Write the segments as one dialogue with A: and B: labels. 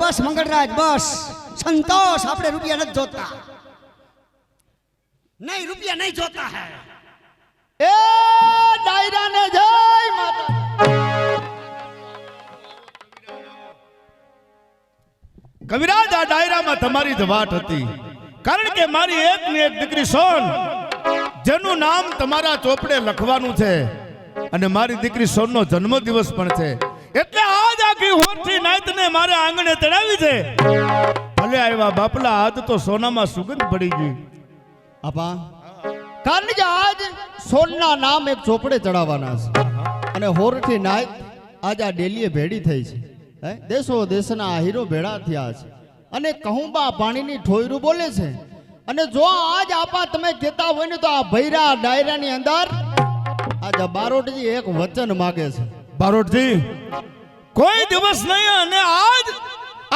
A: બસ મંગળરાજ બસ સંતોષ, આપણે રૂપિયા નથી જોતા, નહીં રૂપિયા નહીં જોતા હે।
B: એ ડાયરા ને જય માતા।
C: કવિરાજ, આ ડાયરામાં તમારી જ વાટ હતી, કારણ કે મારી એક ને એક દીકરી સોન, જેનું નામ તમારા ચોપડે લખવાનું છે, અને મારી દીકરી સોનનો જન્મદિવસ પણ છે, એટલે આજ આખી હોઠી નાઈતને મારે આંગણે ચડાવી છે। ભલે આવ્યા બાપલા, આજ તો સોનામાં સુગંધ પડી ગઈ।
B: આપા, કારણ કે આજ સોનના નામ એક ચોપડે ચડાવવાના છે, અને હોરઠી નાઈત આજ આ ડેલીએ ભેડી થઈ છે। દેશો દેશના હીરો ભેળા થયા છે, અને કહુંબા પાણીની ઠોયરું બોલે છે। અને જો આજ આપા તમે કહેતા હોય ને તો આ ભૈરા ડાયરાની અંદર આજ બારોટજી એક વચન માગે છે।
C: બારોટજી, કોઈ દિવસ નહીં, અને આજ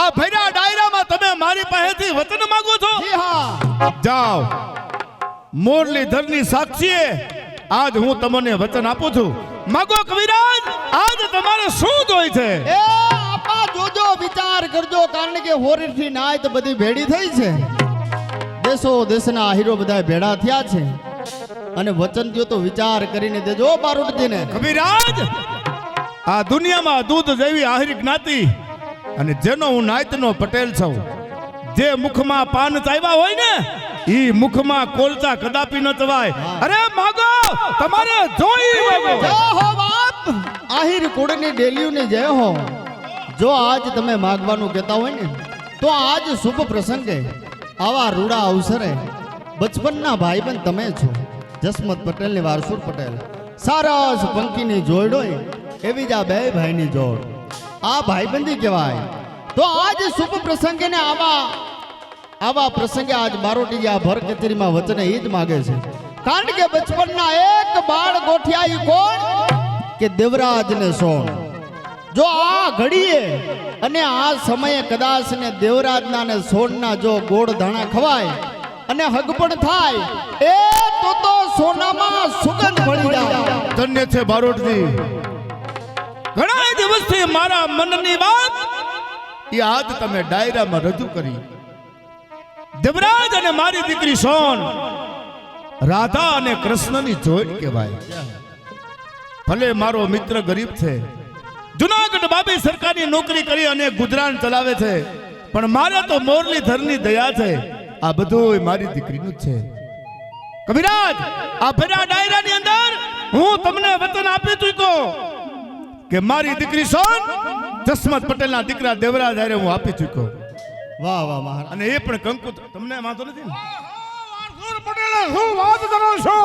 C: આ ભૈરા ડાયરામાં તમે મારી પાસેથી વચન માંગો છો?
B: જી હા।
C: જાઓ, મુરલીધરની સાક્ષીએ આજ હું તમને વચન આપું છું, માગો કવિરાજ, આજ તમારે શું જોઈ છે?
B: એ આપા જોજો, વિચાર કરજો, કારણ કે હોરઠી નાઈત બધી ભેડી થઈ છે, દેશો દેશના હીરો બધા ભેડા થયા છે, અને વચન દો તો વિચાર કરીને દેજો બારોટજીને।
C: કવિરાજ, આ દુનિયામાં દૂધ જેવી આહિર જ્ઞાતિ, અને જેનો હું નાયતનો પટેલ છું, જે મુખમાં પાન ચાવ્યા હોય ને, ઈ મુખમાં કોલચા કદાપી ન ચવાય। અરે માગો, તમારે જોઈ માગો।
B: જય હો બાપ, આહિર કુળની ડેલીઓની જય હો। જો આજ તમે માગવાનું કહેતા હોય ને તો આજ શુભ પ્રસંગે આવા રૂડા અવસરે બચપનના ભાઈબંધ તમે છો, જસમત પટેલ ને વારસુર પટેલ, સારસ પંકીની જોડોય એવી જ આ બે ભાઈની જોડ, આ ભાઈબંધી કહેવાય। તો આજ શુભ પ્રસંગે ને આવા પ્રસંગે આજ બારોટી આ ભર કચેરીમાં વચને ઈ જ માગે છે, કારણ કે બચપનના એક બાળ ગોઠિયા કોણ કે દેવરાજ ને સોન। જો આ ઘડીએ અને આ સમયે કદાચ ને દેવરાજના ને સોનના જો ગોળ ધાણા ખવાય અને હગપણ થાય, એ તો સોનામાં સુગંધ ભળી જાય।
C: ધન્ય છે બારોટજી, ઘણા દિવસથી મારા મનની વાત એ આજ તમે ડાયરામાં રજૂ કરી। દેવરાજ અને મારી દીકરી સોન રાધા અને કૃષ્ણની જોડ કહેવાય। ભલે મારો મિત્ર ગરીબ છે, જુનાગઢ બાબી સરકારની નોકરી કરી અને ગુજરાન ચલાવે છે, પણ મારે તો મુરલીધરની દયા છે, આ બધું મારી દીકરીનું જ છે। કવિરાજ, આ ભેરા ડાયરાની અંદર હું તમને વચન આપી ચૂક્યો કે મારી દીકરી સોન જસમત પટેલના દીકરા દેવરાજ હારે હું આપી ચૂક્યો।
B: વાહ વાહ મહારાજ,
C: અને એ પણ કંકુ તમને વાંધો નથી ને?
D: પટેલ, શું વાત કરો છો?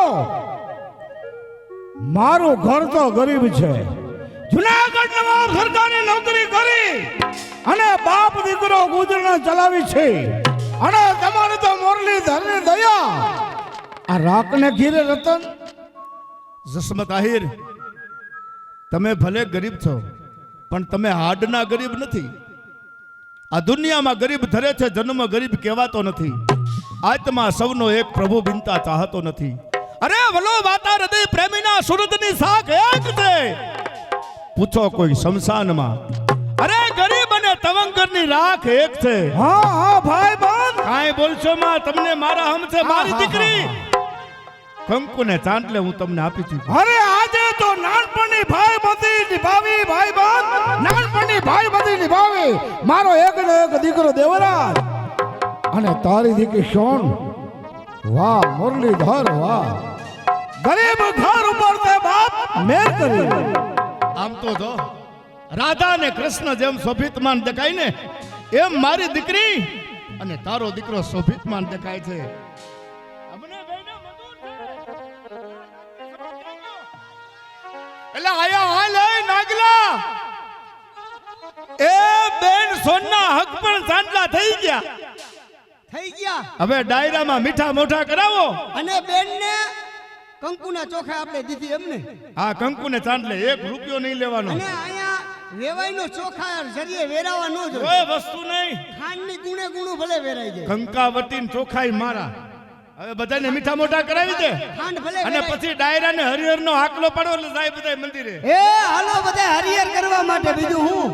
D: મારું ઘર તો ગરીબ છે, જુનાગઢ નવાબ સરકારની નોકરી કરી અને બાપ દીકરો ગુજરાન ચલાવી છે, અને તમારે તો મુરલીધરની દયા। આ રાખને ઘીરે રતન,
C: જસમત આહિર, તમે ભલે ગરીબ છો, પણ તમે હાડના ગરીબ નથી। આ દુનિયામાં ગરીબ ધરે છે, જન્મ ગરીબ કહેવાતો નથી। આત્મા સૌનો એક પ્રભુ બિનતા ચાહતો નથી। અરે વલો વાતા હૃદય પ્રેમીના સુરતની શાખ એક છે, પૂછો કોઈ શમશાનમાં। અરે ગરીબ અને તવંગરની રાખ એક છે।
D: હા હા ભાઈ બંધ,
C: કાંઈ બોલશો માં, તમને મારા હમ છે, મારી દીકરી કંકુ ને ચાંદલે હું તમને આપી છું।
D: અરે આજે તો નાનપણની ભાઈ બધી નિભાવી, ભાઈ બંધ, નાનપણની ભાઈ બધી નિભાવી, મારો એક ને એક દીકરો દેવરાજ અને તારી દીકરી સોન। વાહ મુરલીધર વાહ, ગરીબ ઘર ઉપર તે બાપ મેર કરી।
C: આમ તો જો રાધા ને કૃષ્ણ જેમ શોભિતમાન દેખાય ને, એમ મારી દીકરી અને તારો દીકરો શોભિતમાન દેખાય છે। એટલે આયા હાલ એ નાગલા, એ બેન સોનના હક પણ ચાંદલા થઈ ગયા। હવે ડાયરામાં મીઠા મોઢા કરાવો,
A: અને બેનને કંકુના ચોખા આપણે દીધી એમને,
C: હા કંકુને ચાંદલે 1 રૂપિયો નહીં લેવાનો,
A: અને અહીંયા વેવાઈનો ચોખા જરીએ વેરાવા ન જોઈએ,
C: કોઈ વસ્તુ નહીં,
A: ખાંડની ગુણે ગુણું ભલે વેરાઈ જાય,
C: કંકાવતી ચોખાઈ મારા। હવે બધાને મીઠા મોઢા કરાવી દે,
A: ખાંડ ભલે
C: અને પછી ડાયરા ને હરિહર નો આકલો પાડો એટલે જાય બધા મંદિરે।
A: એ હાલો બધા હરિહર કરવા માટે, બીજું હું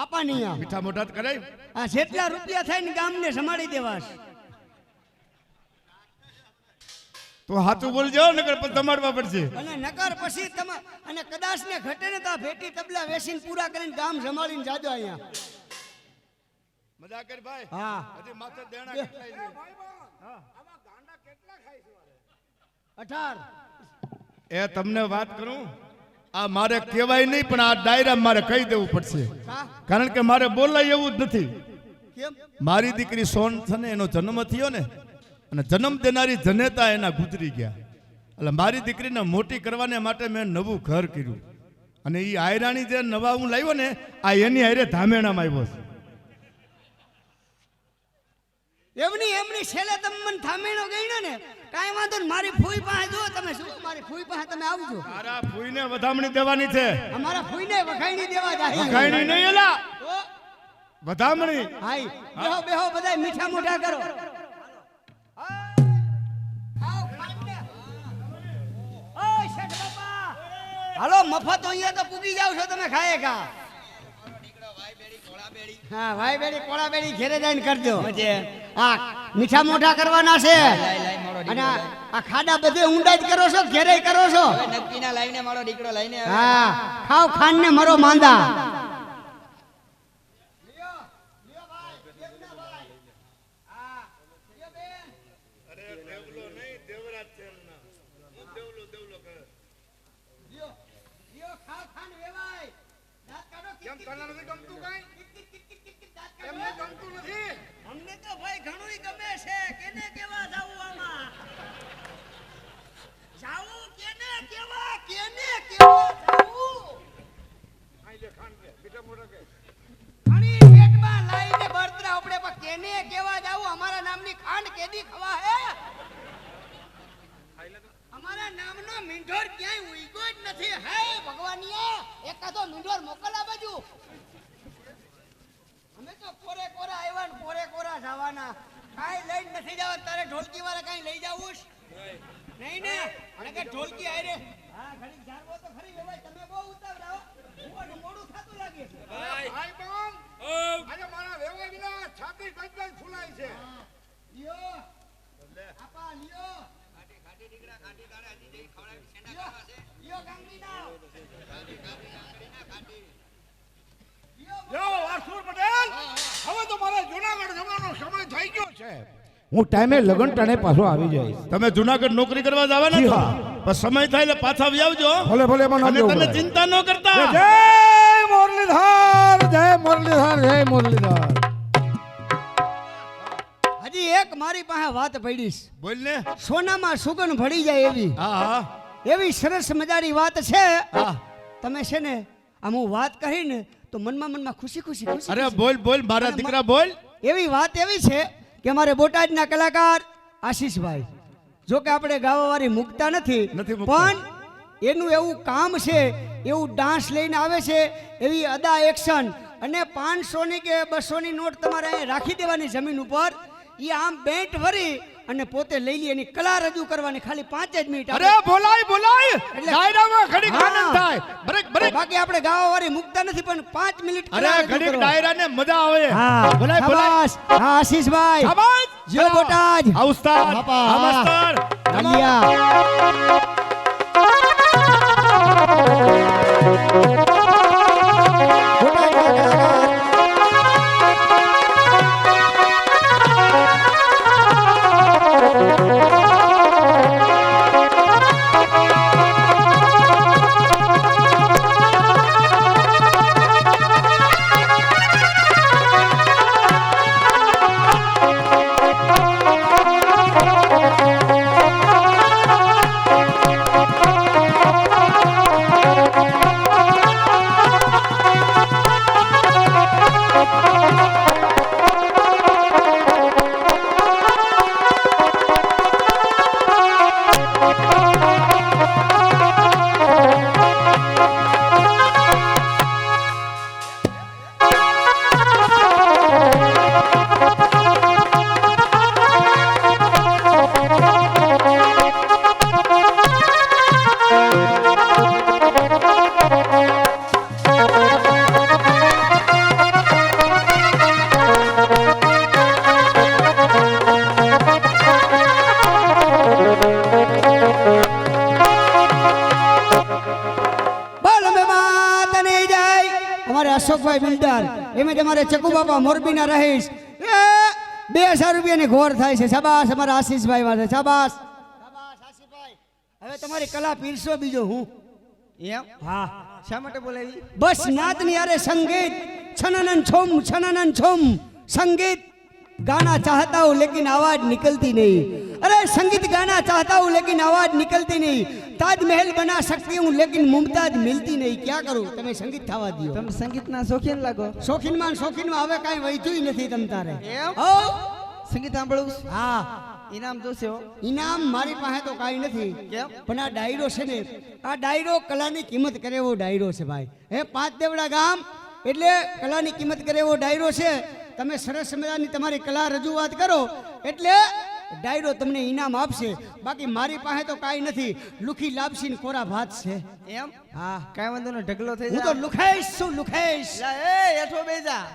A: આપવાની આ.
C: મીઠા મોઢા જ કરાય.
A: આ જેટલા રૂપિયા થાય ને ગામને સંભાળી દેવાસ.
C: તો હાથું બોલજો નકર પછી તમારવા પડશે.
A: અને નકર પછી તમે અને કદાચ ને ઘટે ને તો આ ભેટી તબલા વેસીને પૂરા કરીને ગામ સંભાળીને જાજો અહીંયા.
C: મજા કર ભાઈ.
A: હા
C: હજી માથે દેણા કેટલાય છે.
A: 18
C: એ તમને વાત કરું, આ મારે કહેવાય નહીં પણ આ ડાયરા મારે કહી દેવું પડશે.
A: કા
C: કારણ કે મારે બોલાય એવું જ નથી.
A: કેમ
C: મારી દીકરી સોન છે ને એનો જન્મ થયો ને અને જન્મ દેનારી જનેતા એના ગુજરી ગયા. એટલે મારી દીકરીને મોટી કરવાને માટે મેં નવું ઘર કર્યું અને એ આયરાણી જે નવા હું લાવ્યો ને આ એની હારે ધામેણામાં આવ્યો છે.
A: એમની છેલ્લે તમે મને થામેણો ગઈનો ને કાંઈ વાંધો ને મારી ફૂઈ પાસે જો તમે શું મારી ફૂઈ પાસે તમે આવજો.
C: તારા ફૂઈને વધામણી દેવાની છે.
A: અમારા ફૂઈને વખાઈની દેવા જાય.
C: વખાઈની નહીં એલા
A: તો
C: વધામણી.
A: હાઈ બેહો બેહો બધાય મીઠા મોઢા કરો. ઓય શેઠ બાપા હાલો મફત અહીંયા તો પૂગી જાવ છો તમે ખાય કા. હા ભાઈ બેડી કોળા બેડી ઘેરે જઈને કરજો. હા મીઠા મોઢા કરવાના છે અને આ ખાડા બધે ઊંડા જ કરો છો ઘેરે કરો છો.
E: નક્કી ના લઈને મારો દીકરો લઈને આવે.
A: હા ખાવ ખાન ને મરો માંદા. અમને તો ભાઈ ઘણું ગમે છે. કેને કેવા જાવું આમાં જાવું કેને કેવા જાવું. ઘણી પેટમાં લાઈને બળતરા આપણે પણ કેને કેવા જાવું. અમારા નામની ખાંડ કેદી ખવા હે. અમારા નામનો મીંઢોર ક્યાંય ઉઈગો જ નથી. હે ભગવાનિયા એકાદો મીંઢોર મોકલા બાજુ. અમે તો કોરે કોરા આવ્યા ને કોરે કોરા જવાના. કાઈ લઈને નથી જવા. તારે ઢોલકી વાળા કાઈ લઈ જાવું છે નહીં ને. અને કે ઢોલકી આય રે. હા ઘડી જારવો તો ખરી ભાઈ. તમે બહુ ઉતાવળા હો. મોડું થાતું લાગે છે.
D: ભાઈ બોમ આજે મારા વેવાઈ વિના છાતી કઈ ફૂલાય છે.
A: લ્યો આપા લ્યો. ખાટી દીકરા ખાટી તારે હજી જઈ ખવડાવી સેંડા કરવા છે. લ્યો ગાંગડી ના.
D: જો વાસુર પટેલ હવે તો મારા જૂનાગઢ જવાનો સમય થઈ ગયો છે. હું ટાઈમે લગન ટાણે પાછો આવી જઈશ.
C: તમે જુનાગઢ નોકરી કરવા જવાના
D: જી
C: છો?
D: હા.
C: પણ સમય થાય એટલે પાછા આવી આવજો.
D: ભલે ભલે એમાં
C: અને
D: નામ
C: તમે
D: દેવું
C: ચિંતા ન કરતા.
D: જય મુરલીધર જય મુરલીધર જય મુરલીધર.
A: હજી એક મારી પાસે વાત પડી છે.
C: બોલ ને.
A: સોનામાં સુગંધ ભળી જાય એવી
C: હા હા
A: એવી સરસ મજાની વાત છે.
C: હા.
A: તમે છે ને આમ હું વાત કરીને તો મનમાં ખુશી ખુશી ખુશી
C: અરે બોલ બોલ મારા દીકરા બોલ.
A: એવી વાત એવી છે કે અમારે બોટાદના કલાકાર આશીષભાઈ જો કે આપણે ગાવાવાળી મૂકતા નથી
C: મૂકતા.
A: પણ એનું એવું કામ છે એવું ડાન્સ લઈને આવે છે એવી અદા એક્શન અને 500 ની કે 200 ની નોટ તમારે અહીંયા રાખી દેવાની જમીન ઉપર. એ આમ બેન્ટ ભરી અને પોતે લઈ લે એની કલા રજૂ કરવાની ખાલી 5 જ મિનિટ.
C: અરે બોલાય બોલાય
A: એટલે-
C: ડાયરામાં ઘડીક
A: હા.
C: આનંદ થાય. Break break.
A: બાકી આપણે ગાવાવાળી મૂકતા નથી પણ 5 મિનિટ
C: અરે
A: કલા રજૂ
C: ઘડીક
A: કરો.
C: ડાયરાને મજા આવે.
A: હા
C: બોલાય બોલાય.
A: શાબાશ. હા આશીષભાઈ
C: શાબાશ.
A: જો બોટાદ.
C: આ ઉસ્તાદ
A: બાપા.
C: આ માસ્તર.
A: તાલિયા. 1000 એમાં તમારે ચકુ બાપા મોરબીના રહીશ 2000 રૂપિયાની ઘોર થાય છે શાબાશ અમારા આશીષભાઈ વાળા શાબાશ શાબાશ આશીષભાઈ હવે તમારી કલા પીરસો બીજો હું
E: એમ
A: હા
E: શા માટે બોલાવી
A: बस नातनी अरे संगीत छननन छुम संगीत गाना चाहता हूँ लेकिन आवाज निकलती नहीं अरे संगीत गाना चाहता हूँ लेकिन आवाज निकलती नहीं ताजमहल बना सकती हूँ लेकिन मुमताज मिलती नहीं क्या करूँ તમે સંગીત થવા દો
E: તમે સંગીતના શોખીન લાગો
A: શોખીનમાં હવે કાંઈ વૈધું નથી તમ તારે
E: એમ
A: હો
E: સંગીત સાંભળું
A: હા
E: ઇનામ જોશે હો
A: ઇનામ મારી પાસે તો કાંઈ નથી
E: કેમ
A: પણ આ ડાયરો છે ને આ ડાયરો કલાની કિંમત કરે એવો ડાયરો છે ભાઈ હે પાંચ દેવડા ગામ એટલે કલાની કિંમત કરે એવો ડાયરો છે તમે સરસ મજાની તમારી કલા રજૂઆત કરો એટલે ડાયરો તમને ઇનામ આપશે બાકી મારી પાસે તો કાંઈ નથી લુખી લાપસી ને કોરા ભાત છે
E: એમ
A: હા
E: કાંઈ વાંધો નહીં ઢગલો થઈ
A: હું તો લુખેશ છું લુખેશ
E: જા એ હેઠો બેજા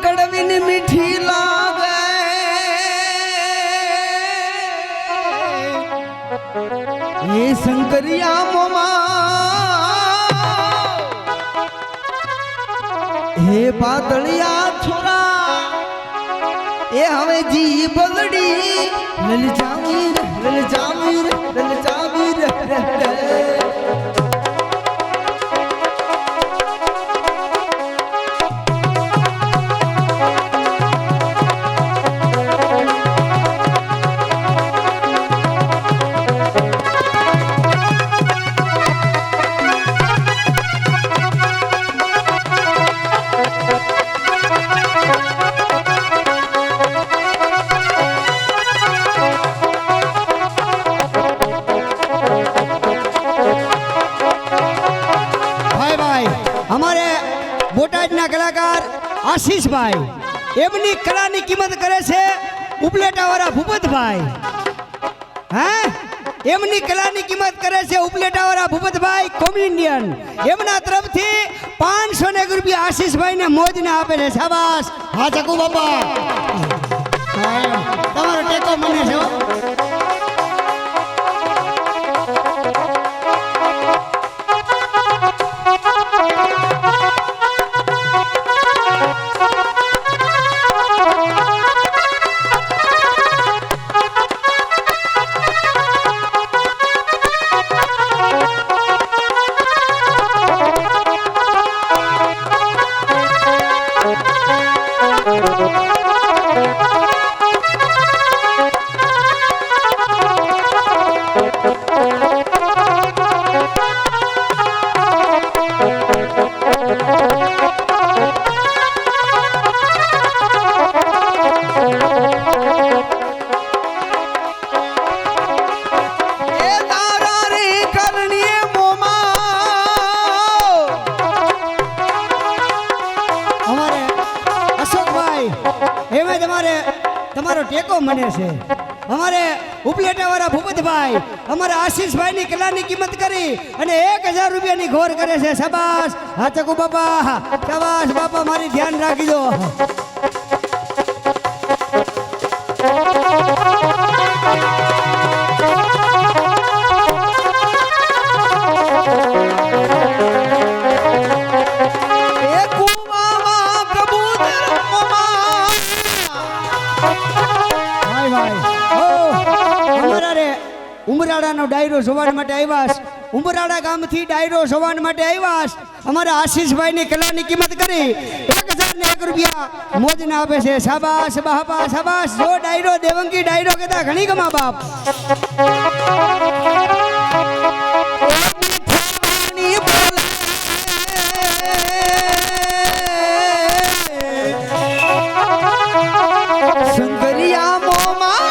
E: કડવીની મીઠી લાગે એ શંકરિયા મોમા હે પાતળિયા છોરા એ હવે જી બગડી લલચાવીર બોટાદના કલાકાર આશીષભાઈ એમની કલાની કિંમત કરે છે ઉપલેટાવાળા ભૂપતભાઈ હે એમની કલાની કિંમત કરે છે ઉપલેટાવાળા ભૂપતભાઈ કોમેડિયન એમના તરફથી 501 રૂપિયા આશીષભાઈને મોજને આપે છે શાબાશ હા ચકુ બાપા તમારો ટેકો મને છે તમારો ટેકો મને છે અમારે ઉપલેટાવાળા ભૂપતભાઈ અમારા આશીષભાઈની કલાની કિંમત કરી અને 1000 રૂપિયાની ઘોર કરે છે શાબાશ હા ચકુ બાપા શાબાશ બાપા મારી ધ્યાન રાખજો ઉમરાળાનો ડાયરો જોવા માટે આવ્યા ઉમરાળા ગામથી ડાયરો જોવા માટે આવ્યા અમારા આશીષભાઈની કલાની કિંમત કરી 1001 રૂપિયા મોજને આપે છે શાબાશ બાપા શાબાશ જો ડાયરો દેવંગી ડાયરો કહેતા ઘણી ગમા બાપ શંકરિયા મોમા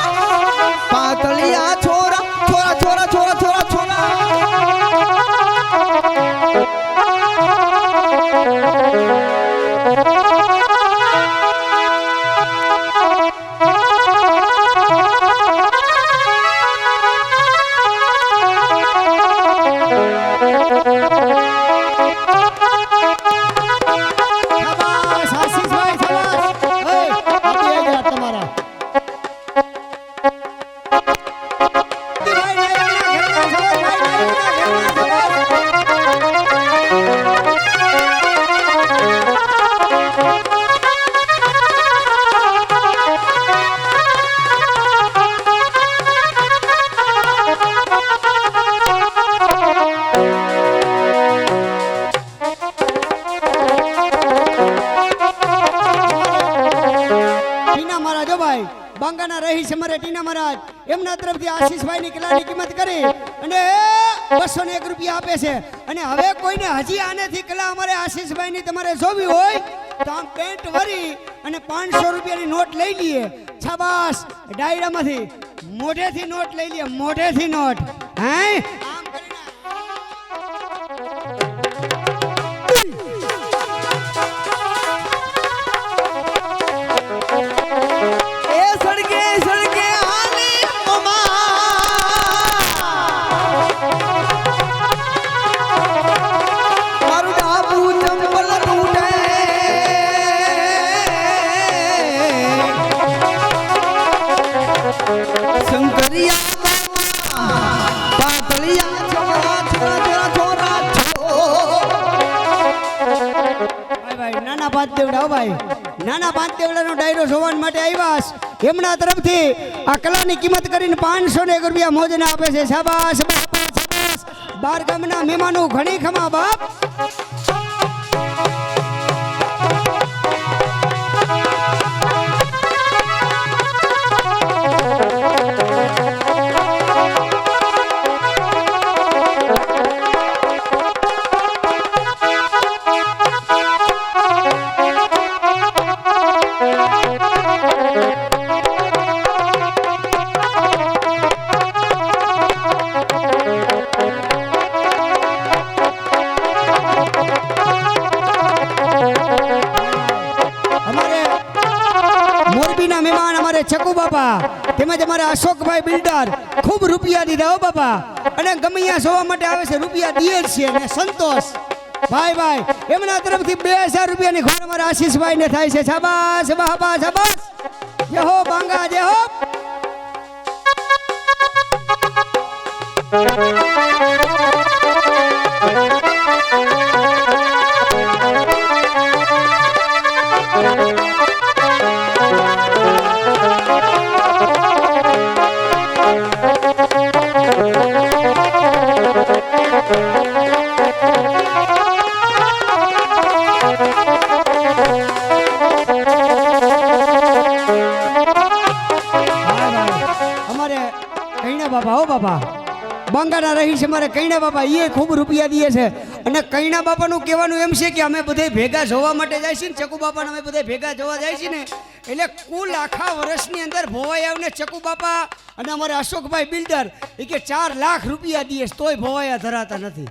E: પાતળિયા છોરા છોરા છોરા છોરા છોરા છોરા
A: રહી છે મારે ટીના મહારાજ એમના તરફથી આશીષભાઈની કલાની કિંમત કરી અને 201 રૂપિયા આપે છે અને હવે કોઈને હજી આનેથી કલા અમારે આશીષભાઈની તમારે જોવી હોય તો આમ પેન્ટ વરી અને 500 રૂપિયાની નોટ લઈ લઈએ શાબાશ ડાયરામાંથી મોઢેથી નોટ લઈ લઈએ મોઢેથી નોટ હે આમ કરીને
E: એ સડકે સડકે આલી મારું ડાબુ ચંપલ તૂટે શંકરિયા પાતળિયા છોરા છોરા છોરા
A: ભાઈ નાના પાંચ દેવડા હો ભાઈ નાના પાંચ દેવડાનો ડાયરો જોવા માટે આવ્યા છે. એમના તરફથી આ કલાની કિંમત કરીને 501 રૂપિયા મોજને આપે છે શાબાશ શાબાશ, શાબાશ. બાર ગામના મહેમાનો ઘણી ખમા બાપ ચકુ બાપા તેમજ અમારા અશોકભાઈ બિલ્ડર ખૂબ રૂપિયા દીધા હો બાપા અને ગમિયા જોવા માટે આવે છે રૂપિયા દીએ જ છે અને સંતોષ ભાઈ ભાઈ એમના તરફથી 2000 રૂપિયાની ખોર અમારા આશીષભાઈ ને થાય છે શાબાશ બાબા શાબાશ જય હો બાંગા જય હો બંગાના રહી છે મારે કૈણા બાપા એ ખૂબ રૂપિયા દે છે અને કૈણા બાપાનું કહેવાનું એમ છે કે અમે બધે ભેગા જોવા માટે જાય છે ને ચકુ બાપાને અમે બધે ભેગા જોવા જાય છે ને એટલે કુલ આખા વર્ષની અંદર ભોવાઈ આવને ચકુ બાપા અને અમારે અશોકભાઈ બિલ્ડર એ કે 4 લાખ રૂપિયા દે તોય ભોવાયા ધરાતા નથી.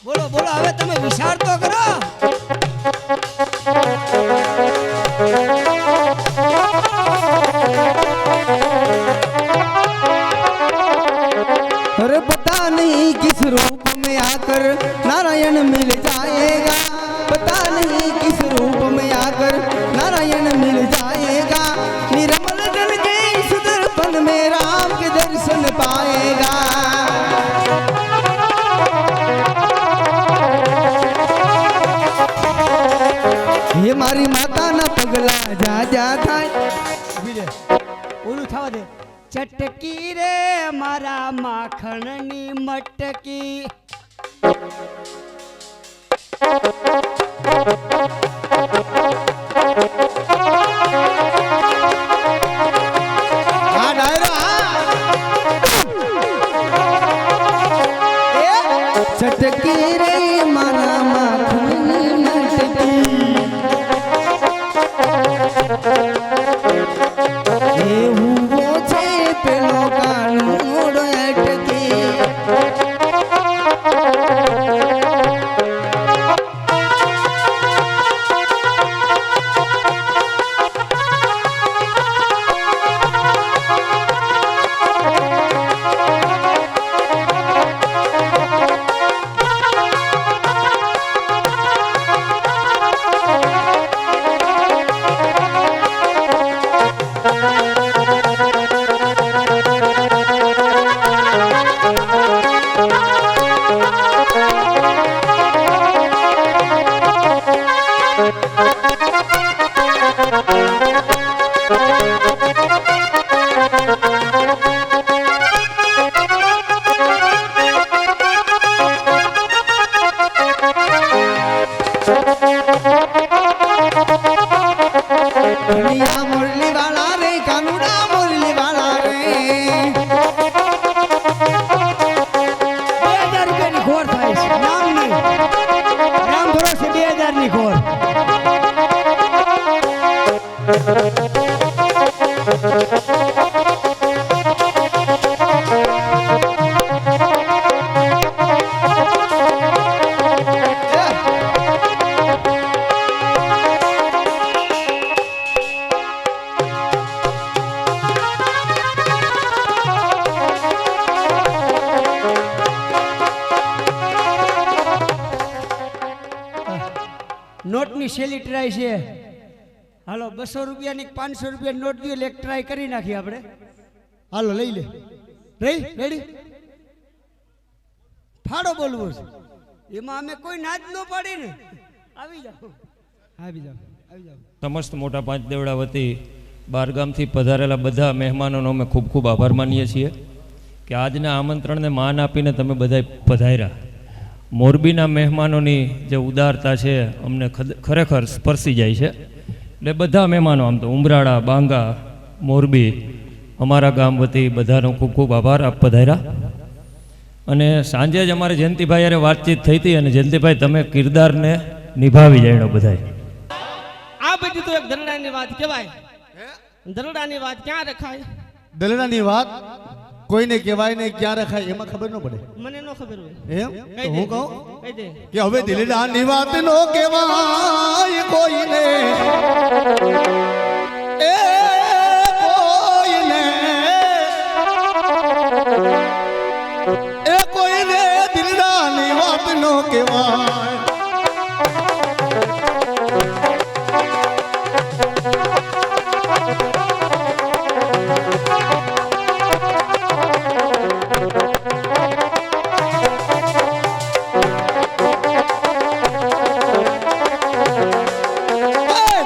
A: બોલો બોલો હવે તમે વિચાર તો કરો.
E: अरे पता नहीं किस रूप में आकर नारायण मिल जाएगा पता नहीं किस रूप में आकर नारायण मिल जाएगा निर्मल जल के इस दर्पण में राम के दर्शन पाएगा ये मारी माता ना पगला जा जा થાય
A: ઓલું થવા દે ચટકી રે મારા માખણની મટકી
E: આ ડાયરો ચટકી રે મારા માખણની મટકી એવું છે પેલો કાનૂડો અટકી
A: નોટની છેલ્લી ટ્રાય છે. હાલો 200 રૂપિયાની 500 રૂપિયાની નોટ દો એટલે એક ટ્રાય કરી નાખીએ આપણે. હાલો લઈ લે. રેડી ફાડો બોલવું છે એમાં અમે કોઈ નાચ ન પાડી ને. આવી જાઓ.
F: સમસ્ત મોટા પાંચ દેવડા વતી બહારગામથી પધારેલા બધા મહેમાનોનો અમે ખૂબ ખૂબ આભાર માનીએ છીએ કે આજના આમંત્રણને માન આપીને તમે બધા પધાર્યા. મોરબીના મહેમાનોની જે ઉદારતા છે અમને ખરેખર સ્પર્શી જાય છે. એટલે બધા મહેમાનો આમ તો ઉમરાળા, બાંગા, મોરબી, અમારા ગામ વતી બધાનો ખૂબ ખૂબ આભાર આપ પધાર્યા. અને સાંજે જ અમારે જયંતિભાઈ હારે વાતચીત થઈ હતી અને જયંતિભાઈ તમે કિરદારને નિભાવી જાણો બધાય.
G: આ બધી તો એક દરડાની વાત કહેવાય. દરડાની વાત ક્યાં રખાય?
B: દલડાની વાત કોઈને કહેવાય ને ક્યાં રખાય એમાં ખબર ન પડે.
G: મને નો ખબર હોય.
B: એમ
G: કહી
B: તો
G: દે.
B: હું કહું
G: કહી દે.
B: કે હવે દિલડાની વાત નો કહેવાય કોઈને, એ કોઈને, એ કોઈને દિલડાની વાત નો કહેવાય.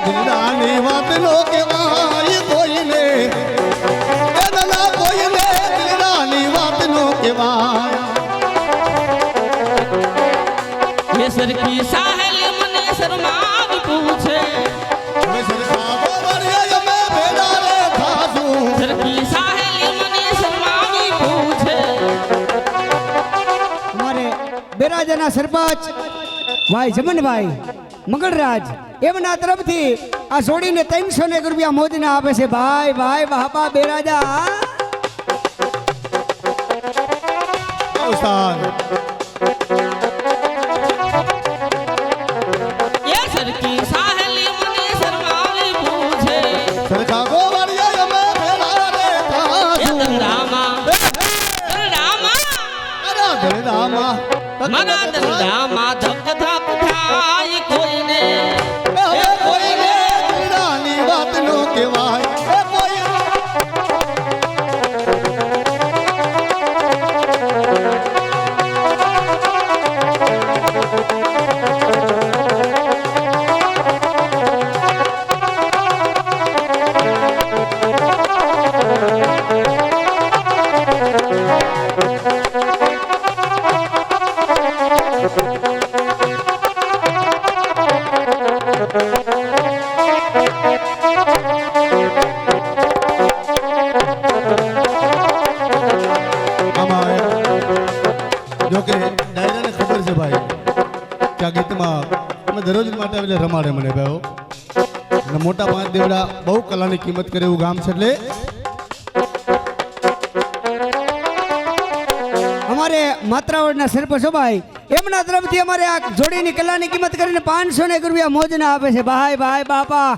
B: દિલડાની વાત નો કહેવાય કોઈને, એ દલા કોઈને દિલડાની વાત નો કહેવાય.
G: ये सरकी साहेल મને શરમાવી પૂછે.
B: હવે સરકારો વરિયા અમે ભેડા રે થાશું.
G: સરકી સાહેલ મને શરમાવી પૂછે.
A: અમારે બેરાજાના સરપંચ ભાઈ જમનભાઈ મંગળરાજ એમના તરફથી આ જોડીને 301 રૂપિયા મોજના આપે છે. ભાઈ બાપા બેરાજા.
B: ઉસ્તાદ
G: ये सरकी साहेल મને શરમાવી પૂછે.
B: સરકારો વરિયા અમે ભેડા રે
G: એ
B: થાશું.
G: દરડામાં
B: દલડામાં
G: મારા દરડામાં ધક ધક થાય કોઈને.
B: એ કોઈને દિલડાની વાત નો કહેવાય. એ કોઈ જો કે ડાયરાને ખબર છે ભાઈ કે આ ગીતમાં અમે દરરોજ માટે એટલે રમાડે મને ભાઈ. અને મોટા પાંચ દેવડા બહુ કલાની કિંમત કરે એવું ગામ છે. એટલે
A: અમારે માત્રાવડના સરપંચ ભાઈ એમના તરફથી અમારે આ જોડીની કલાની કિંમત કરીને 501 રૂપિયા મોજના આપે છે. ભાઈ બાપા.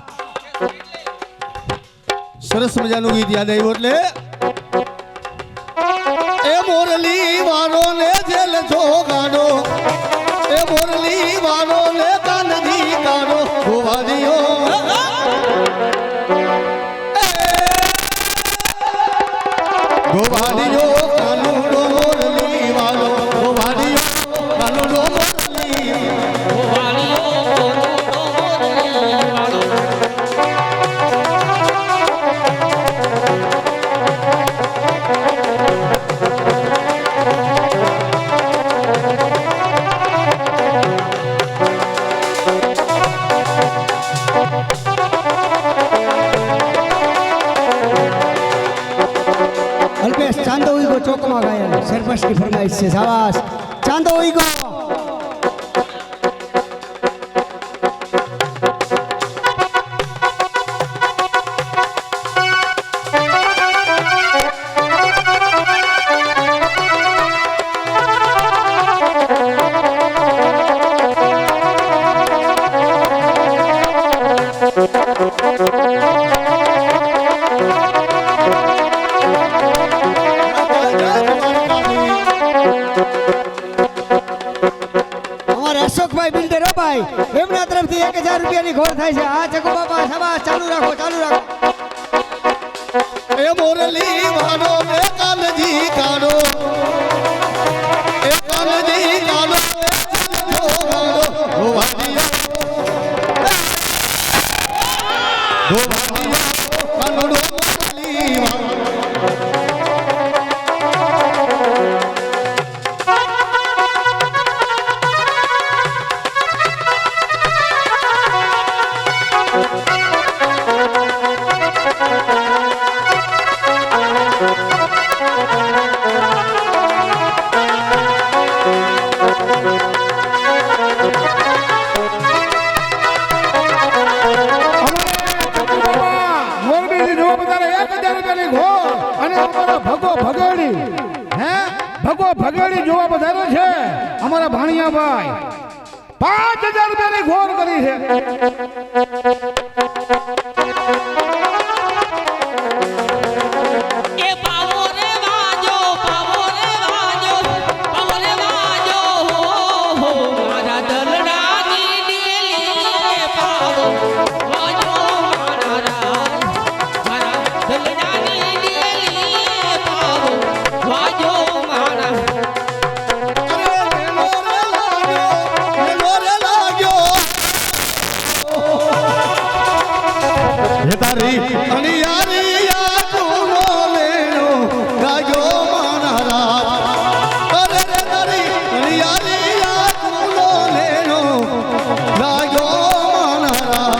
B: સરસ મજાનું ગીત યાદ આવ્યું. એટલે એ મોરલી વાળો ને જેલ છો ગાડો, એ મોરલી વાળો ને કાનજી ગાડો ગોવાદીઓ. ગોવાદીઓ કાનુડો મોરલી વાળો, ગોવાદીઓ કાનુડો મોરલી.
A: અલ્પેશ ચાંદો ઉઈગો ચોકમાં ગાયા સરપંચની ફરમાઈશ છે. સાવાસ ચાંદો ઉઈગો. જગુભાઈ બિલ્ડર હો ભાઈ એમના તરફથી 1000 રૂપિયાની ઘોર થાય છે આ જગુ બાપા શાબાશ ચાલુ રાખો
B: એ મોરલી વાળો એ કાલજી કાળો એ કાલજી કાળો
D: મોરબીની જોવા બધાને 1000 રૂપિયાની ઘોર અને અમારા ભગો ભગેડી જોવા બધાનો છે અમારા ભાણિયાભાઈ 5000 રૂપિયાની ઘોર કરી છે
G: એ પાવો રે વાજો હો મારા દલડાની ડેલી પાવો વાજો મારા દલડાની ડેલી પાવો વાજો મારા
B: તારી અણિયારી યાદોનો લેણો ગાજો મારા અરે તારી અણિયારી યાદોનો લેણો ગાજો મારા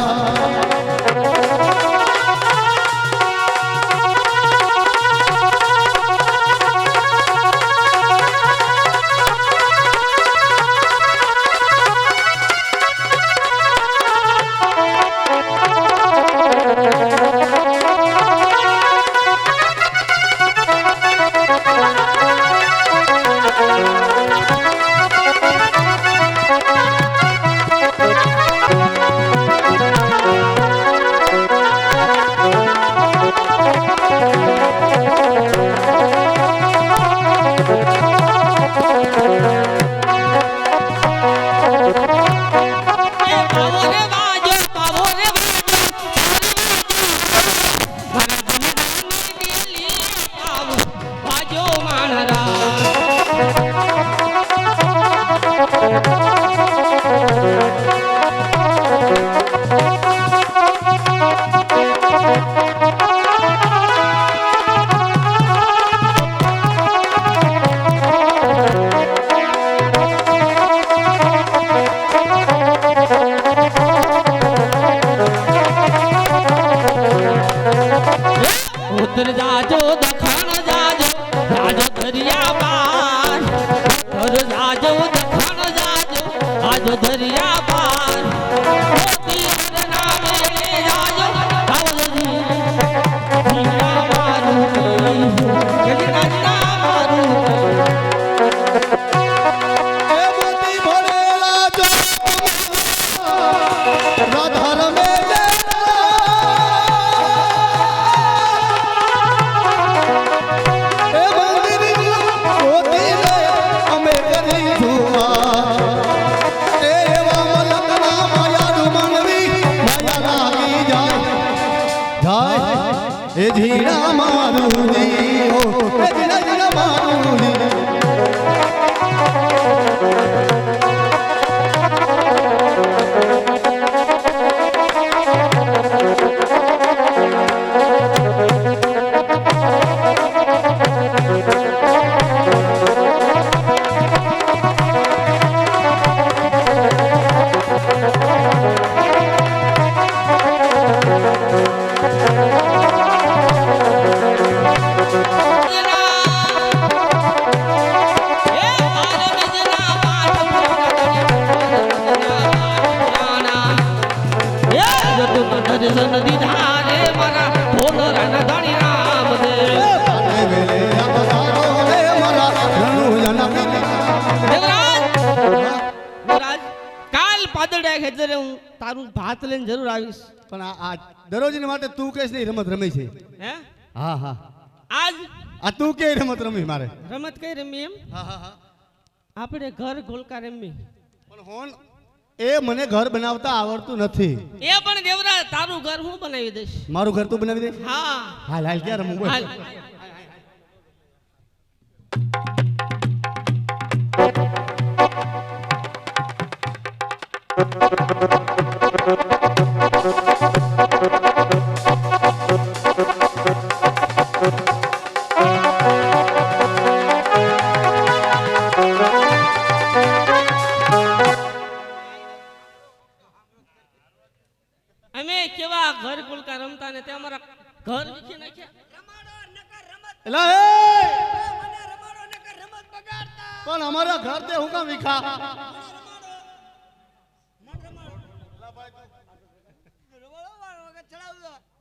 G: ઉત્તર જાજો દખણ જાજો જાજો દરિયા પાર ઉત્તર જાજો દખણ જાજો આજો દરિયા પાર મોતી ના મેલે જાજો ભાવજી જીના મારું ગજના મારું
B: એ મોતી ભરેલા જો રાધા રમે એ જીણા મારું જીઓ એ જીણા મારું જીઓ
G: નદી ધારે મારા ભોલરા ના ધણી રામ દે
B: વેલે અવતારો રે મારા રણુ જનમ
G: દેવરાજ કાલ પાદળે ખેતરે હું તારું ભાત લઈને જરૂર આવીશ
B: પણ આ દરરોજની માટે તું કહેશ નહીં રમત રમી છે
G: હે
B: હા હા
G: આજ
B: આ તું કે રમત રમી મારે
G: રમત કઈ રમી એમ
B: હા હા હા
G: આપણે ઘર ગોલકા રમી
B: પણ હોન એ મને ઘર બનાવતા આવડતું નથી.
G: એ પણ દેવરાજ તારું ઘર હું બનાવી દઈશ.
B: મારું ઘર તું બનાવી દે.
G: હા
B: હાલ હાલ ક્યાં રમું બોલ.
G: હાલ. અમે કેવા ઘર ગુલકા રમતા ને તે અમારા ઘર વિખી નાખ્યા.
B: એલા એ પણ અમારા ઘર તે હું કામ વિખા.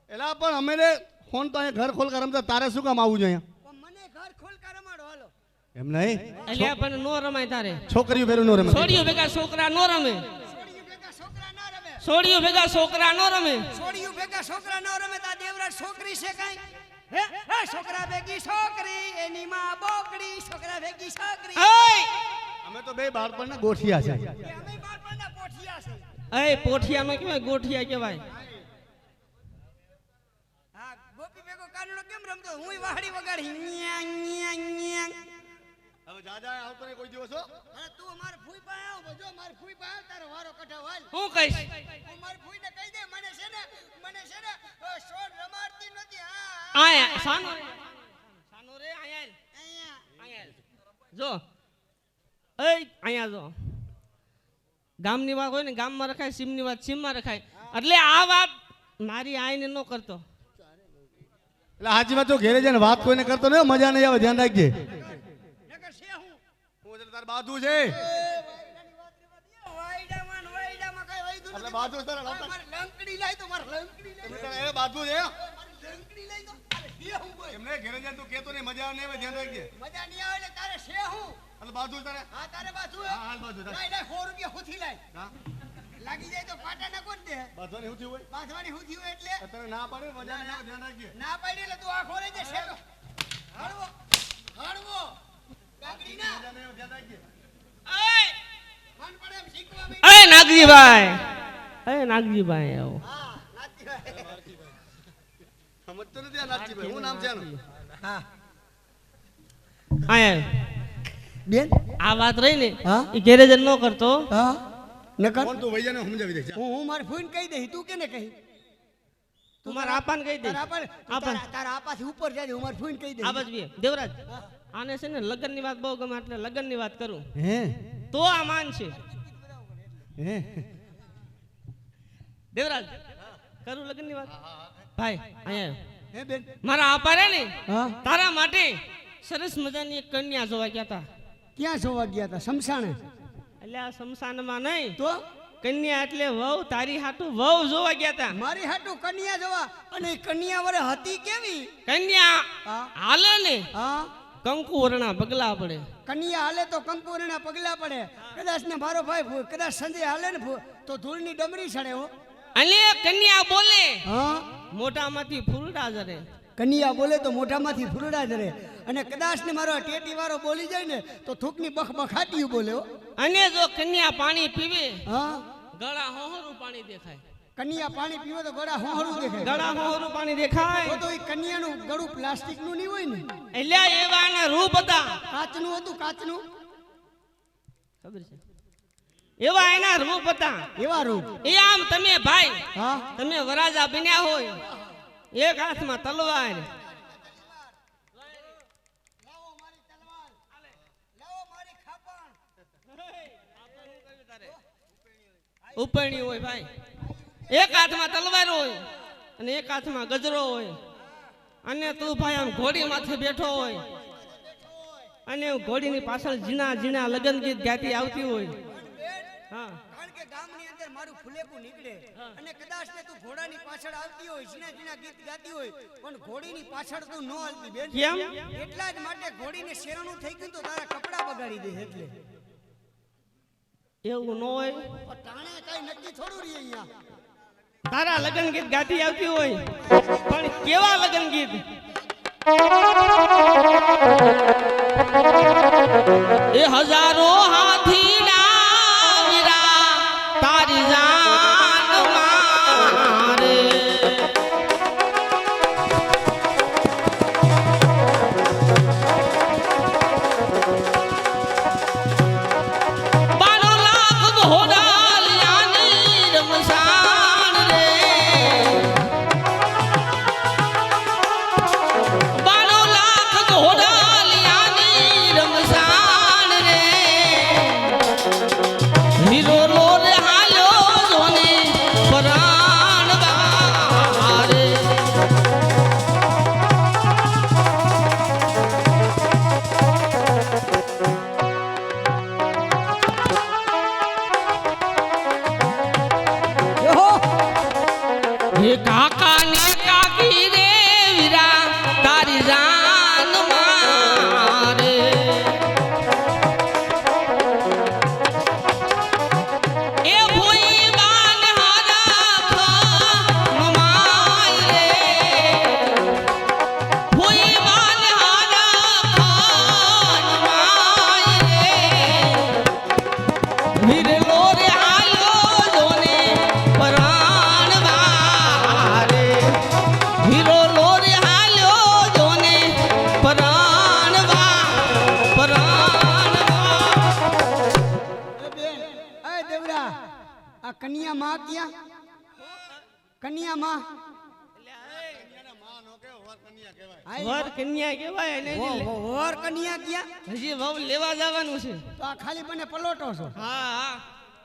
B: એલા પણ અમે રે ફોન તો અહીંયા ઘર ખોલ કર રમતા તારે શું કામ આવવું જોઈએ
A: મને ઘર ખોલ કા રમાડો હાલો.
B: એમ નહીં
G: અલ્યા પણ નો રમાય તારે.
B: છોકરીઓ ભેરું નો રમે.
G: છોડીઓ ભેગા છોકરા નો રમે.
A: છોડીયું ભેગા છોકરા ના રમે.
G: છોડીઓ ભેગા છોકરા નો રમે.
A: છોડીયું ભેગા છોકરા ન રમે તા દેવરાજ છોકરી છે કાઈ હે હે છોકરા ભેગી છોકરી એની માં બોકડી છોકરા ભેગી છોકરી
G: એય
B: અમે તો બે બાળપણના ગોઠિયા છે.
A: અમે બાળપણના પોઠિયા છે.
G: એય પોઠિયા નો કહેવાય ગોઠિયા કહેવાય.
A: હા ગોપી ભેગો કાનડો કેમ રમતો હુંય વાહડી વગાડી ન્યા ન્યા ન્યા.
B: હવે જાજા આવતો ને કોઈ દિવસ હો.
A: અરે તું અમાર ફૂઈ પાસે આવ જો માર ફૂઈ પાસે આવ તારો વારો કઢાવ હાલ.
G: હું કહીશ
A: તું માર ફૂઈને કહી દે મને છે ને સોડ રમાડતી નથી. હા
G: આયા સાનો રે આયા
A: અહીંયા
G: આયા જો એય આયા જો ગામની વાત હોય ને ગામમાં રખાય સીમની વાત સીમમાં રખાય એટલે આ વાત મારી આઈને ન કરતો.
B: એટલે હાજી વાત તો ઘેરે જઈને વાત કોઈને કરતો ને મજા નહીં આવે ધ્યાન રાખજે.
A: નકર છે હું
B: હું તાર બાજુ છે
A: વાયડામાં કઈ વૈદું
B: એટલે
A: નથી.
B: બાજુ તારા
A: મારે લંકડી લાય તો મારે લંકડી લાય
B: એ બાજુ છે
A: લંકડી લઈ દો. અરે છે હું કોઈ
B: એમને ઘેરે જઈને તું કેતો નહીં મજા નહીં આવે ધ્યાન રાખજે.
A: મજા નહીં આવે એટલે તારે છે હું
B: એટલે બાજુ તારે
A: હા તારે બાજુ
B: હા હાલ બાજુ તારે.
A: લાય લાય 100 રૂપિયા હુથી લાય
B: હા
A: લાગી જાય તો પાટા ના કોણ દે
B: બાજવાની શું થયું હોય
A: બાંધવાની હુથી હોય એટલે
B: અત્યારે ના પાડે મજા નહીં આવે ધ્યાન રાખજે.
A: ના પાડી એટલે તું આખો રહી જશે હળવો હળવો કાકડી ના
B: મજા નહીં આવે ધ્યાન રાખજે.
A: મન પડે એમ શીખવા મે
G: અય નાગજીભાઈ આવો
A: હા નાતી
B: સમજતો નથી આ નાથજીભાઈ. શું નામ છે આનું?
A: હા
G: આયા
A: બેન
G: આ વાત રહી ને
A: હા?
G: એ ઘેરે જઈને ન કરતો.
A: હા નકર
B: કોણ તું વૈજાને સમજાવી દે જા.
A: હું મારી ફૂઈને કહી દઈ તું કેને કહી
G: તું મારા આપાને કહી દે.
A: તારા તારા આપાથી ઉપર જાય હું મારી ફૂઈને કહી દઈ
G: આ બાજુ બે દેવરાજ આને છે ને લગ્નની વાત બહુ ગમે એટલે લગ્નની વાત કરું
A: હે
G: તો આ માન છે.
A: હે
G: દેવરાજ કરું લગ્નની વાત ભાઈ અહીંયા
A: હે બેન
G: મારા આપા રે ને
A: હા
G: તારા માટે સરસ મજાની એક કન્યા જોવા ગયા હતા.
A: ક્યાં જોવા ગયા હતા શમશાને
G: એટલે આ શમશાનમાં નહીં
A: તો
G: કન્યા એટલે વહુ તારી હાટુ વહુ જોવા ગયા હતા.
A: મારી હાટુ કન્યા જોવા અને એ કન્યા વરે હતી કેવી
G: કન્યા
A: હા
G: હાલે ને
A: હા
G: કંકુ વરણા પગલા પડે.
A: કન્યા હાલે તો કંકુરના પગલા પડે કદાચ ને મારો ભાઈ કદાચ સંજય હાલે ને તો ધૂળની ડમરી ચડે હો
G: અને કન્યા બોલે
A: હા
G: મોઢામાંથી ફૂલડા જરે.
A: કન્યા બોલે તો મોઢામાંથી ફૂલડા જરે અને કદાચ ને મારો ટેટી વાળો બોલી જાય ને તો થૂકની બખ બખાટી બોલે હો
G: અને જો કન્યા પાણી પીવે
A: હા
G: ગળા હોહરું પાણી દેખાય.
A: કન્યા પાણી પીવે તો ગળા હોહરું દેખાય
G: ગળા હોહરું પાણી દેખાય.
A: તો એ કન્યાનું ગળું પ્લાસ્ટિક નું નહીં હોય ને
G: એટલે એવા એના રૂપ હતા.
A: કાચનું હતું કાચનું
G: ખબર છે એવા એના રૂપ હતા.
A: એવા રૂપ
G: એ આમ તમે ભાઈ
A: હા
G: તમે વરાજા બન્યા હોય એક હાથમાં તલવાર ઉપરણી હોય ભાઈ. એક હાથમાં તલવાર હોય અને એક હાથમાં ગજરો હોય અને તું ભાઈ આમ ઘોડી માથે બેઠો હોય અને ઘોડીની પાછળ ઝીણા ઝીણા લગન ગીત ગાતી આવતી હોય. હા
A: કારણ કે ગામની અંદર મારું ફુલેકું નીકળે અને કદાચ ને તું ઘોડાની પાછળ આવતી હોય ઝીણા ઝીણા ગીત ગાતી હોય પણ ઘોડીની પાછળ તું ન હાલતી બેન
G: કેમ?
A: એટલા જ માટે ઘોડીને શેરણું થઈ ગયું તો તારા કપડા બગાડી દે એટલે
G: એવું ન હોય.
A: ટાણે કઈ નક્કી થોડું રહી અહીંયા
G: તારા લગન ગીત ગાતી આવતી હોય પણ કેવા લગન ગીત? એ હજારો હાથી વીરા
A: કન્યા માં ક્યાં કન્યા માં
G: વર કન્યા કહેવાય એને
A: વર કન્યા ક્યાં
G: હજી વહુ લેવા જવાનું છે.
A: તો આ ખાલી બને પલોટો છો
G: હા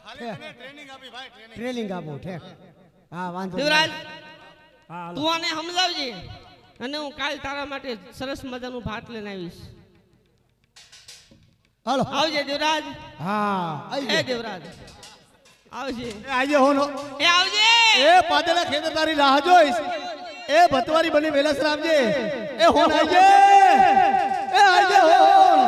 G: હા
A: ટ્રેનિંગ આપો ઠેક હા વાંધો નહીં.
G: દેવરાજ
A: હા હાલો.
G: તું આને સમજાવજે અને હું કાલ તારા માટે સરસ મજાનું ભાત લઈને આવીશ.
A: હાલો
G: આવજે દેવરાજ.
A: હા આઈ
G: એ
A: ગયો.
G: દેવરાજ આવજે.
C: આજે હોનો
G: એ આવજે.
C: એ પાદલા ખેતર તારી રાહ જોઈશ. એ ભતવારી બની વેલસ રામજે. એ હોન આવજે. એ આવજે હોન.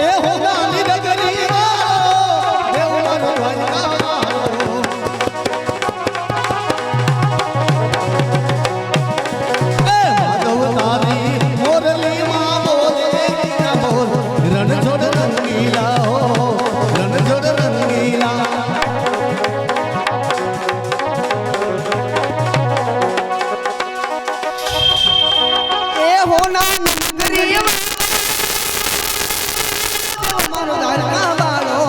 C: એ હોનાની નગરી વાળો દેવવાનો ભંડારો. એ માધવ તારી મોરલીમાં બોલે ના બોલ રણછોડ રંગીલા હો રણછોડ રંગીલા.
E: એ હોના નગરી મારો દ્વારકા વાળો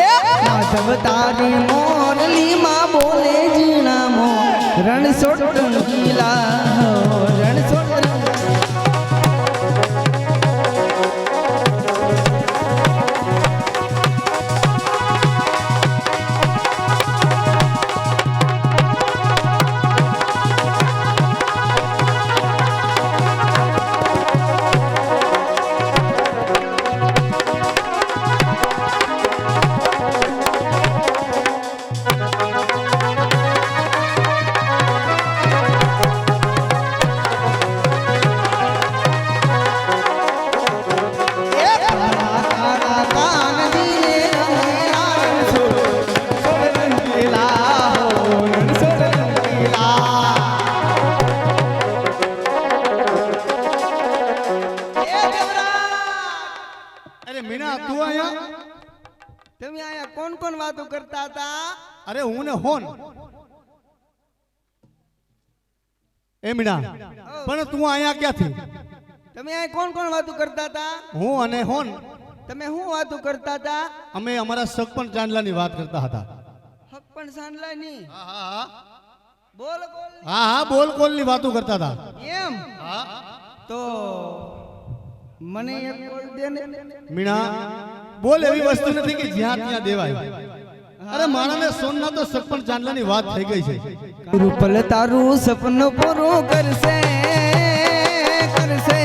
E: એ માધવ તારી મોરલી માં બોલે જીણામો રણછોડ રંગીલા હો, રણછોડ રંગીલા. એ કાળા કાળા કાનજીને રંગીલા રણછોડ રંગીલા હો, રણછોડ રંગીલા. એ દેવરાજ,
C: અરે મીના તું અહીંયા.
E: તમે આયા કોણ કોણ વાતો કરતા હતા?
C: અરે હું ને હોન. એ મીના પણ તું અહીંયા ક્યાંથી?
E: તમે આયા કોણ કોણ વાતો કરતા હતા?
C: હું અને હોન
E: તમે શું વાતો કરતા હતા?
C: અમે અમારા સગપણ ચાંદલાની વાત કરતા હતા.
E: હક પણ સાંડલાની
C: હા હા
E: બોલ બોલ
C: હા હા બોલ કોલની વાતો કરતા હતા.
E: એમ
C: હા
E: તો મને એક બોલ દે ને.
C: મીણા બોલ એવી વસ્તુ નથી કે જ્યાં ત્યાં દેવાય. અરે મારાને સોનના તો સગપણ ચાંદલાની વાત થઈ ગઈ છે.
E: રૂપલ તારું સપનું પૂરું કરશે કરશે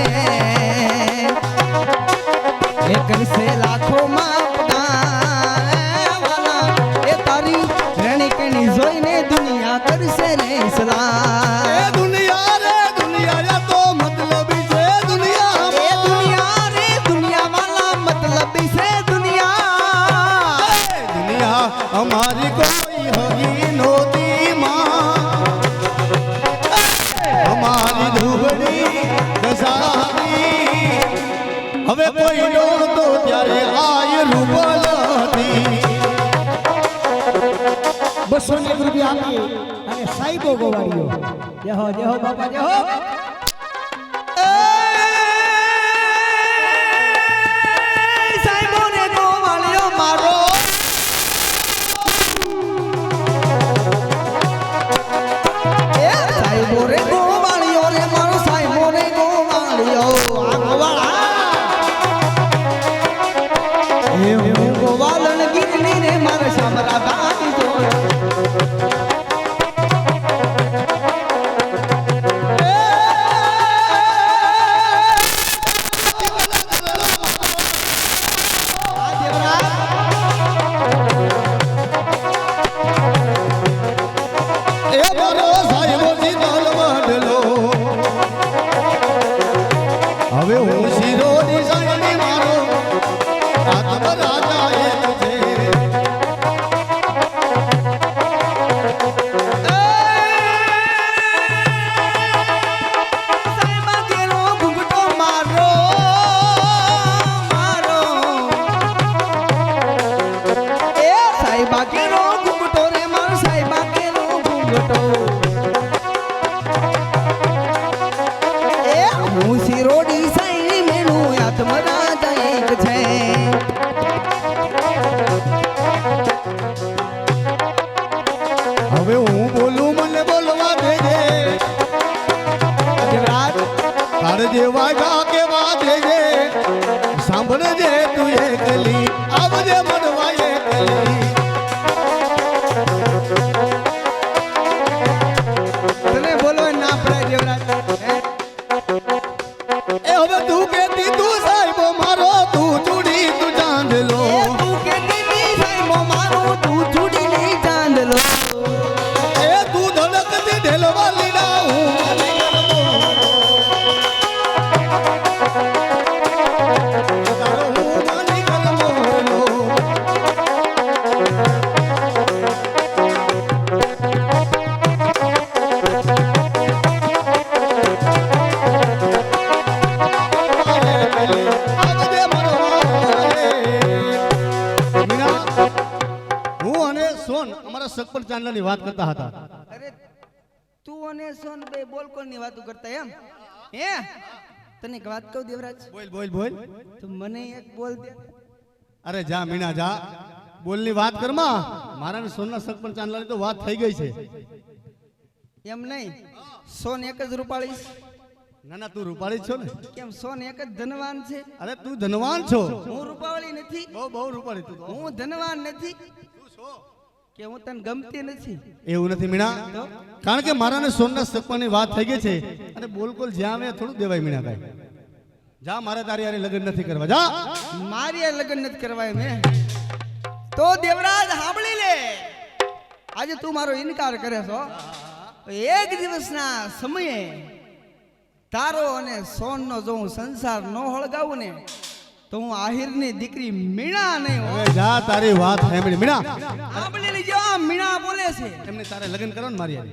E: એ કરશે લાખો વાલા એ તારી રણકણી જોઈને દુનિયા કરશે રે
C: એ
E: સલામ.
C: દુનિયા રે દુનિયા તો મતલબી છે દુનિયા.
E: એ દુનિયા રે દુનિયા વાલા મતલબ છે દુનિયા.
C: દુનિયા અમારી કોઈ હગી નહોતી માં. અમારી ધૂબડી દસારી હવે કોઈ નહોતો ત્યારે આય રૂપલતી.
A: 201 રૂપિયા આપી અને સાહેબો ગોવાળીઓ જેહો જેહો બાપા જેહો.
E: સાહેબો ને ગોવાળિયો મારો એ સાહેબો રે ગોવાળિયો રે મારો સાહેબો રે ગોવાળિયો આ ગોવાળા એ હું ગોવાળન ગીતની રે મારા શામરા દાની જોડે એ
C: તું એકલી આવજે મળવા એકલી
E: તને બોલવા ના પડાય દેવરાજ
C: એ હવે તું કેતી તું સાહેબો મારો તું ચૂડી તું ચાંદલો
E: તું કે દીદી સાહેબો મારો તું ચૂડી નહીં ચાંદલો
C: એ તું ધડકતી ઢેલવા લીડા હું તારો હું માની કલમો સરપંચ ચાંદલાની વાત કરતા હતા.
E: અરે તું અને સોનભાઈ બોલ કોની વાતો કરતા એમ હે તને એક વાત કહું દેવરાજ
C: બોલ બોલ બોલ.
E: તું મને એક બોલ દે
C: અરે જા મીણા જા બોલની વાત કરમાં. મારા ને સોનના સરપંચ ચાંદલાની તો વાત થઈ ગઈ છે.
E: એમ નહીં સોન એક જ રૂપાળીશ
C: ના ના તું રૂપાળી જ છો ને.
E: કેમ સોન એક જ ધનવાન છે
C: અરે તું ધનવાન છો.
E: હું રૂપાળી નથી
C: બહુ બહુ રૂપાળી તું તો.
E: હું ધનવાન નથી કે હું તને ગમતી નથી
C: એવું નથી મીણા કારણ કે મારા ને સોનના સરપંચની વાત થઈ ગઈ છે અને બોલકોલ જ્યાં આવે થોડું દેવાય મીણા ભાઈ. જા મારે તારી હારે લગ્ન નથી કરવા જા.
E: મારી આ લગ્ન નથી કરવા મેં તો દેવરાજ સાંભળી લે આજે તું મારો ઇનકાર કરે છો એક દિવસના સમયે તારો અને સોનનો જો હું સંસાર ન હળગાવું ને તો હું આહિરની દીકરી મીણા નહીં
C: હવે જા તારી વાત સાંભળી મીણા.
E: સાંભળી લેજો આ મીણા બોલે છે
C: એમને તારે લગ્ન કરવા ને મારી હારે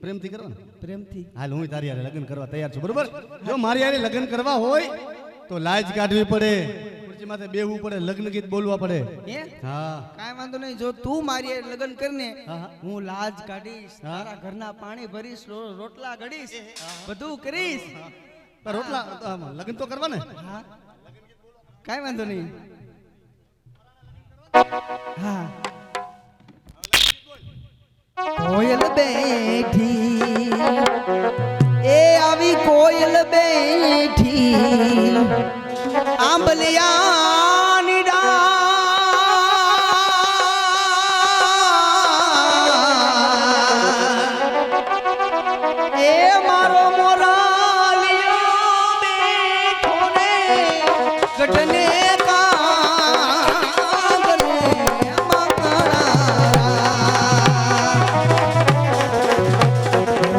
C: પ્રેમથી કરવા ને.
E: પ્રેમથી
C: હાલ હું તારી હારે લગ્ન કરવા તૈયાર છું બરોબર. જો મારી હારે લગ્ન કરવા હોય તો લાજ કાઢવી પડે ખુરશી માથે બેહવું પડે લગ્ન ગીત બોલવા પડે.
E: હે
C: હા
E: કાંઈ વાંધો નહીં જો તું મારી હારે લગ્ન કરને
C: હા.
E: હું લાજ કાઢીશ તારા ઘરના પાણી ભરીશ રોટલા ઘડીશ બધું કરીશ
C: પણ રોટલા લગ્ન તો કરવા ને.
E: હા કાંઈ વાંધો નહીં હા કોયલ બેઠી એ આવી કોયલ બેઠી આંબલિયાની ડાળ એ મારો મોરાલિયો બેઠો ને ગઢને કાંગને મકરા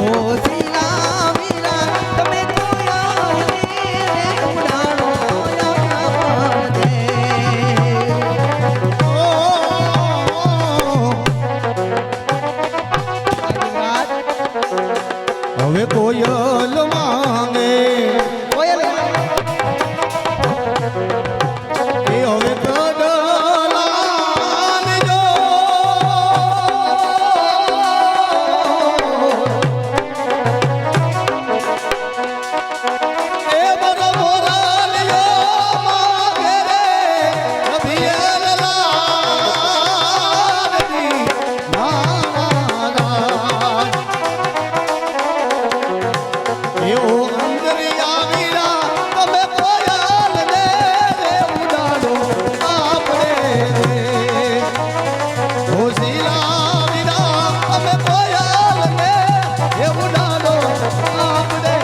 E: ઓ શીલા વીરા તમે જોયા ઉડાડો દે
C: હવે કોયલ માંગે
E: કોયલ
C: એ હવે કડલાન જો એ બરો મોરાલિયો માંગે રે અભિયલ લાલની નારાજ એવો અંદરિયા વીરા તમે કોયલ ને ઉડાડો આપણે ઓ શીલા વીરા તમે કોયલ ને ઉડાડો આપણે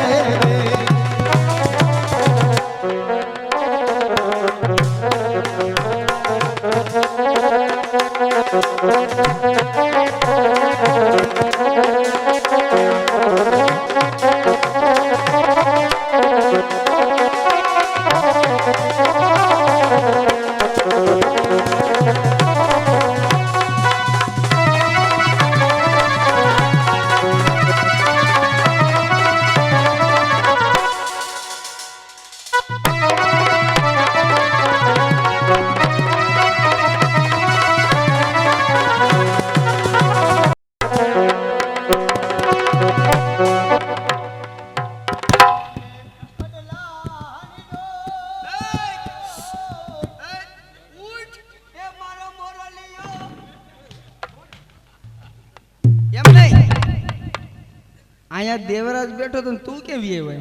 E: એમ નહીં અહીંયા દેવરાજ બેઠો તો તું કેવી હોય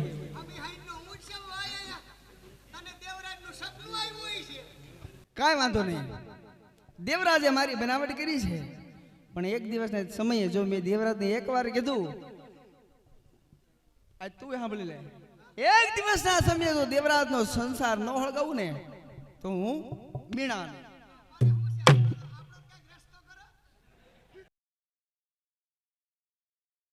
E: કાંઈ વાંધો નહીં. દેવરાજે મારી બનાવટ કરી છે, પણ એક દિવસના સમયે જો મેં દેવરાજને એકવાર કીધું, આજ તું સાંભળી લે, એક દિવસના સમયે જો દેવરાજનો સંસાર ન હળગાવું ને તો હું મીણા